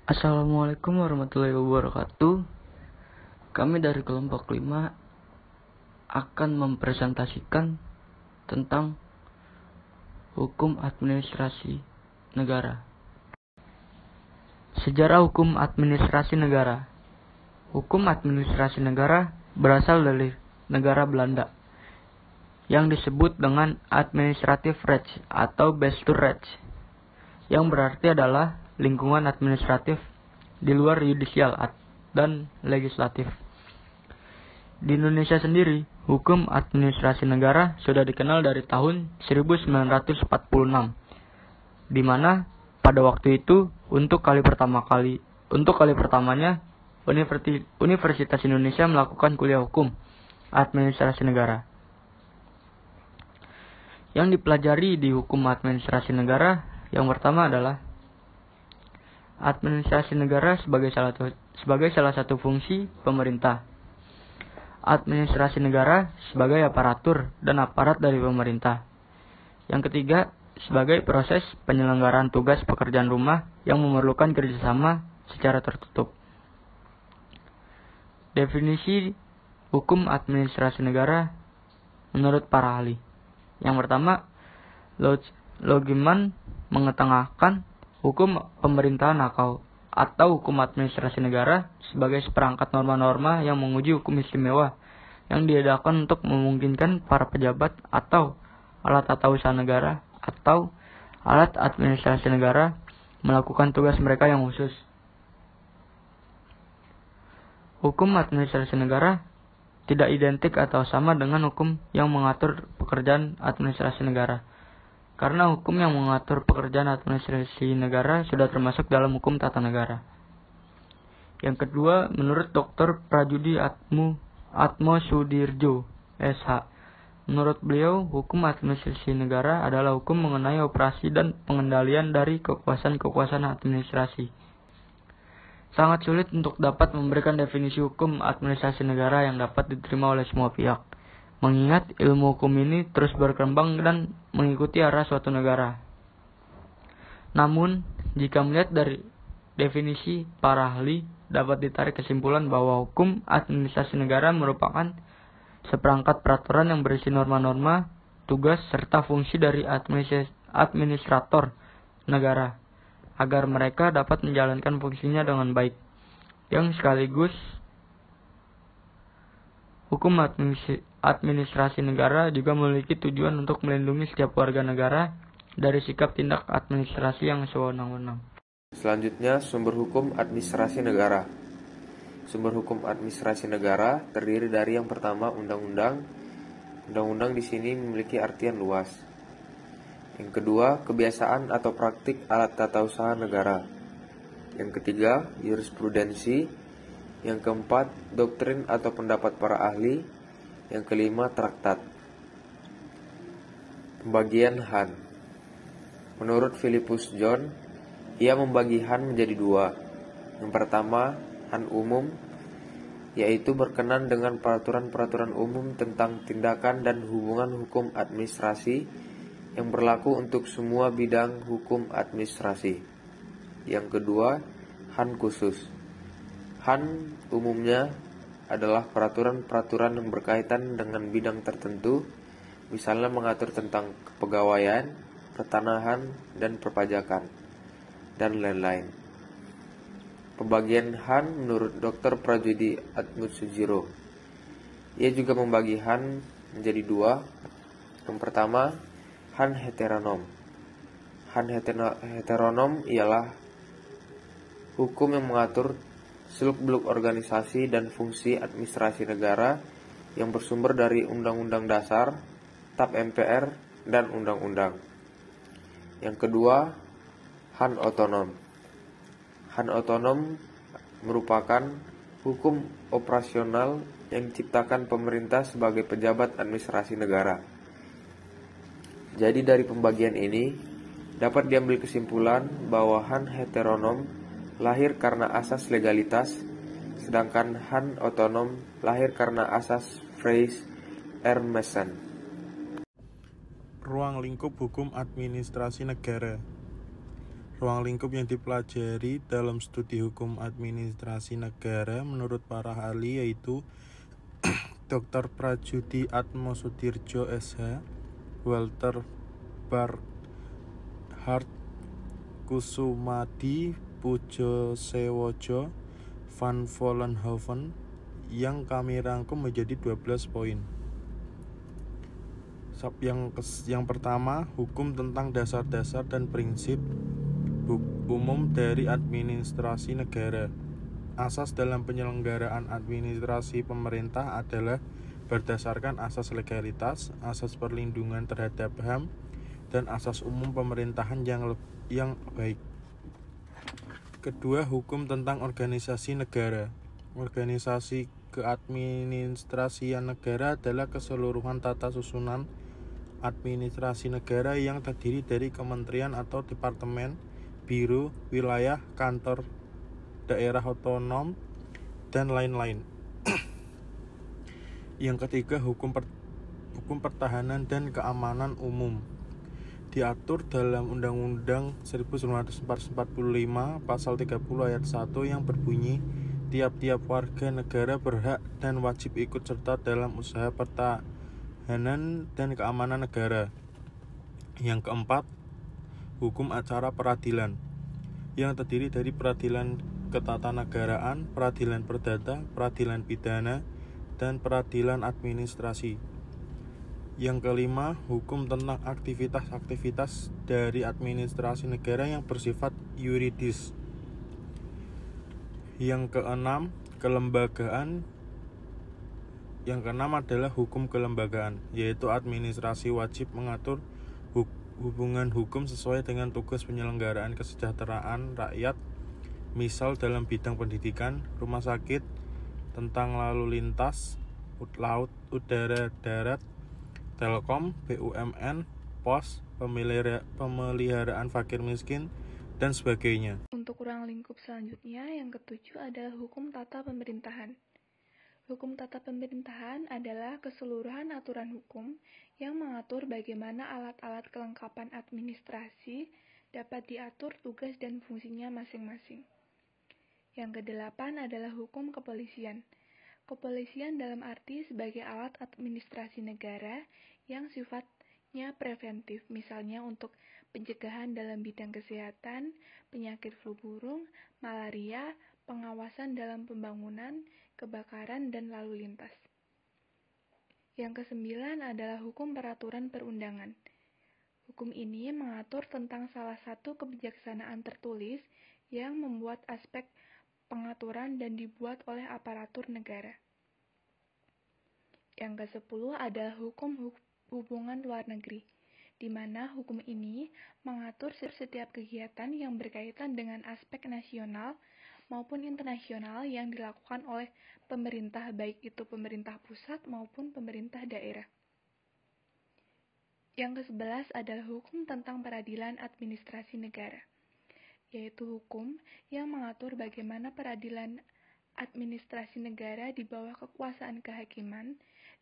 Assalamualaikum warahmatullahi wabarakatuh. Kami dari kelompok 5 akan mempresentasikan tentang hukum administrasi negara. Sejarah hukum administrasi negara. Hukum administrasi negara berasal dari negara Belanda yang disebut dengan administrative recht atau Bestuurrecht, yang berarti adalah lingkungan administratif di luar yudisial dan legislatif. Di Indonesia sendiri, hukum administrasi negara sudah dikenal dari tahun 1946, di mana pada waktu itu untuk kali pertamanya Universitas Indonesia melakukan kuliah hukum administrasi negara. Yang dipelajari di hukum administrasi negara yang pertama adalah administrasi negara sebagai salah satu fungsi pemerintah. Administrasi negara sebagai aparatur dan aparat dari pemerintah. Yang ketiga, sebagai proses penyelenggaraan tugas pekerjaan rumah yang memerlukan kerjasama secara tertutup. Definisi hukum administrasi negara menurut para ahli. Yang pertama, Logeman mengetengahkan hukum pemerintahan atau hukum administrasi negara sebagai seperangkat norma-norma yang menguji hukum istimewa yang diadakan untuk memungkinkan para pejabat atau alat tata usaha negara atau alat administrasi negara melakukan tugas mereka yang khusus. Hukum administrasi negara tidak identik atau sama dengan hukum yang mengatur pekerjaan administrasi negara, karena hukum yang mengatur pekerjaan administrasi negara sudah termasuk dalam hukum tata negara. Yang kedua, menurut Dr. Prajudi Atmosudirjo, SH. Menurut beliau, hukum administrasi negara adalah hukum mengenai operasi dan pengendalian dari kekuasaan administrasi. Sangat sulit untuk dapat memberikan definisi hukum administrasi negara yang dapat diterima oleh semua pihak, mengingat ilmu hukum ini terus berkembang dan mengikuti arah suatu negara. Namun, jika melihat dari definisi para ahli, dapat ditarik kesimpulan bahwa hukum administrasi negara merupakan seperangkat peraturan yang berisi norma-norma, tugas, serta fungsi dari administrator negara, agar mereka dapat menjalankan fungsinya dengan baik. Yang sekaligus, hukum administrasi negara juga memiliki tujuan untuk melindungi setiap warga negara dari sikap tindak administrasi yang sewenang-wenang. Selanjutnya, sumber hukum administrasi negara. Sumber hukum administrasi negara terdiri dari yang pertama undang-undang. Undang-undang di sini memiliki artian luas. Yang kedua, kebiasaan atau praktik alat tata usaha negara. Yang ketiga, jurisprudensi. Yang keempat, doktrin atau pendapat para ahli. Yang kelima, traktat. Pembagian Han. Menurut Philippus John, ia membagi Han menjadi dua. Yang pertama, Han umum, yaitu berkenan dengan peraturan-peraturan umum tentang tindakan dan hubungan hukum administrasi yang berlaku untuk semua bidang hukum administrasi. Yang kedua, Han khusus. Han umumnya adalah peraturan-peraturan yang berkaitan dengan bidang tertentu, misalnya mengatur tentang kepegawaian, pertanahan, dan perpajakan, dan lain-lain. Pembagian Han menurut Dr. Prajudi Atmosudirjo. Ia juga membagi Han menjadi dua. Yang pertama, Han heteronom. Han heteronom ialah hukum yang mengatur seluk-beluk organisasi dan fungsi administrasi negara yang bersumber dari Undang-Undang Dasar, TAP MPR, dan Undang-Undang. Yang kedua, Han otonom. Han otonom merupakan hukum operasional yang diciptakan pemerintah sebagai pejabat administrasi negara. Jadi dari pembagian ini dapat diambil kesimpulan bahwa Han heteronom lahir karena asas legalitas, sedangkan Han otonom lahir karena asas Freys Ermessen. Ruang lingkup hukum administrasi negara. ruang lingkup yang dipelajari dalam studi hukum administrasi negara menurut para ahli yaitu Dr. Prajudi Atmosudirjo SH, Walter Barnhart Kusumadi Pujosewojo, Van Vollenhoven, yang kami rangkum menjadi 12 poin. Yang pertama, hukum tentang dasar-dasar dan prinsip umum dari administrasi negara. Asas dalam penyelenggaraan administrasi pemerintah adalah berdasarkan asas legalitas, asas perlindungan terhadap HAM, dan asas umum pemerintahan yang baik. Kedua, hukum tentang organisasi negara. Organisasi keadministrasian negara adalah keseluruhan tata susunan administrasi negara yang terdiri dari kementerian atau departemen, biro, wilayah, kantor, daerah otonom, dan lain-lain. Yang ketiga, hukum pertahanan dan keamanan umum. Diatur dalam Undang-Undang 1945 Pasal 30 Ayat 1 yang berbunyi, tiap-tiap warga negara berhak dan wajib ikut serta dalam usaha pertahanan dan keamanan negara. Yang keempat, hukum acara peradilan, yang terdiri dari peradilan ketatanegaraan, peradilan perdata, peradilan pidana, dan peradilan administrasi. Yang kelima, hukum tentang aktivitas-aktivitas dari administrasi negara yang bersifat yuridis. Yang keenam, kelembagaan. Yang keenam adalah hukum kelembagaan, yaitu administrasi wajib mengatur hubungan hukum sesuai dengan tugas penyelenggaraan kesejahteraan rakyat, misal dalam bidang pendidikan, rumah sakit, tentang lalu lintas, laut, udara, darat, telkom, BUMN, pos, pemeliharaan fakir miskin, dan sebagainya. Untuk ruang lingkup selanjutnya, yang ketujuh adalah hukum tata pemerintahan. Hukum tata pemerintahan adalah keseluruhan aturan hukum yang mengatur bagaimana alat-alat kelengkapan administrasi dapat diatur tugas dan fungsinya masing-masing. Yang kedelapan adalah hukum kepolisian. Kepolisian dalam arti sebagai alat administrasi negara yang sifatnya preventif, misalnya untuk pencegahan dalam bidang kesehatan, penyakit flu burung, malaria, pengawasan dalam pembangunan, kebakaran, dan lalu lintas. Yang kesembilan adalah hukum peraturan perundangan. Hukum ini mengatur tentang salah satu kebijaksanaan tertulis yang membuat aspek pengaturan dan dibuat oleh aparatur negara. Yang ke-10 adalah hukum hubungan luar negeri, di mana hukum ini mengatur setiap kegiatan yang berkaitan dengan aspek nasional maupun internasional yang dilakukan oleh pemerintah, baik itu pemerintah pusat maupun pemerintah daerah. Yang ke-11 adalah hukum tentang peradilan administrasi negara, yaitu hukum yang mengatur bagaimana peradilan administrasi negara di bawah kekuasaan kehakiman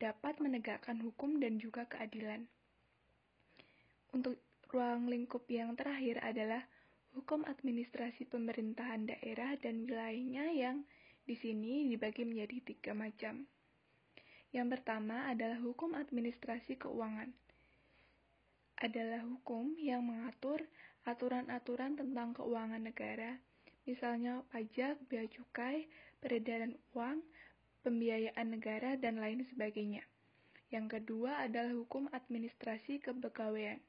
dapat menegakkan hukum dan juga keadilan. Untuk ruang lingkup yang terakhir adalah hukum administrasi pemerintahan daerah dan wilayahnya, yang di sini dibagi menjadi 3 macam. Yang pertama adalah hukum administrasi keuangan. Adalah hukum yang mengatur aturan-aturan tentang keuangan negara, misalnya pajak, bea cukai, peredaran uang, pembiayaan negara, dan lain sebagainya. Yang kedua adalah hukum administrasi kepegawaian.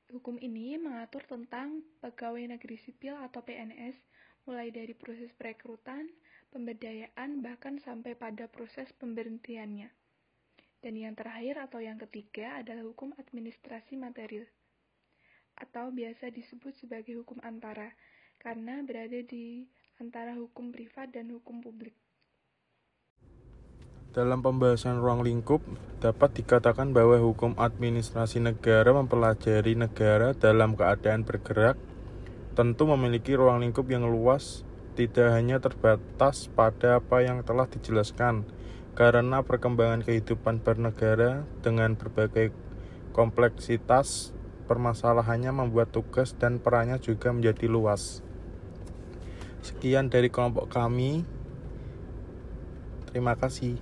Hukum ini mengatur tentang pegawai negeri sipil atau PNS, mulai dari proses perekrutan, pemberdayaan, bahkan sampai pada proses pemberhentiannya. Dan yang terakhir atau yang ketiga adalah hukum administrasi material, atau biasa disebut sebagai hukum antara, karena berada di antara hukum privat dan hukum publik. Dalam pembahasan ruang lingkup, dapat dikatakan bahwa hukum administrasi negara mempelajari negara dalam keadaan bergerak, tentu memiliki ruang lingkup yang luas, tidak hanya terbatas pada apa yang telah dijelaskan, karena perkembangan kehidupan bernegara dengan berbagai kompleksitas permasalahannya membuat tugas dan perannya juga menjadi luas. Sekian dari kelompok kami. Terima kasih.